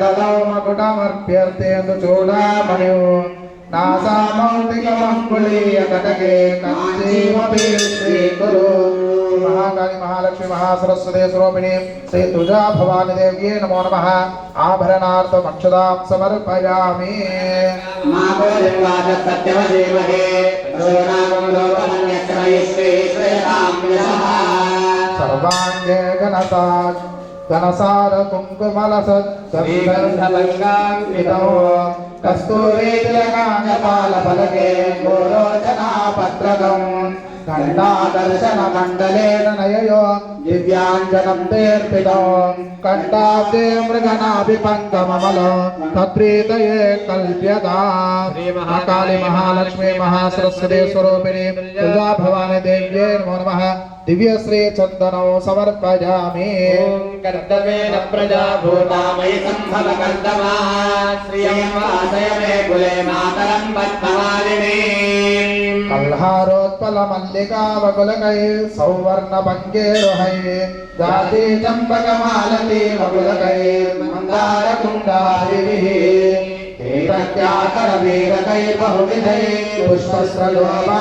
మకుటమర్ప్యర్థేందు చూడామణి నాసామౌక్తికమంకుళీయకటకే కంచీమపి శ్రీకురు महाकाली महालक्ष्मी महासरस्वती स्वरूपिणी श्री तुजा भवानी देव्ये नमो नमः आभरणार्थम अक्षतां समर्पयामि सर्वांगे घनसार कुंकुमलसत् गन्धलङ्गान्वितो कस्तूरी तिलकाङ्गपालफलके गोरोचनापत्रकम् घण्टादर्शन मण्डलेन नययो दिव्याञ्जनं तेऽर्पितो कण्ठाब्दे मृगनाभिपङ्गममलो तत्प्रीतये कल्प्यता श्री महाकाली महालक्ष्मी महासरस्वती स्वरूपिणी तुजा भवानी देव्ये नमो नमः दिव्य श्री चन्दनो समर्पयामि कर्तव्येन प्रजा भूतामयि सम्भव कर्तमा श्रियं वासय मे कुले मातरं पद्ममालिनी कल्हारोत्पल मल्लिका वकुलकै सौवर्ण पंकेरुहै जाति चंपक मालती वकुलकै मंदार कुंडारिभिः एतत्याकर वीरकै बहुविधै पुष्पस्रलोमा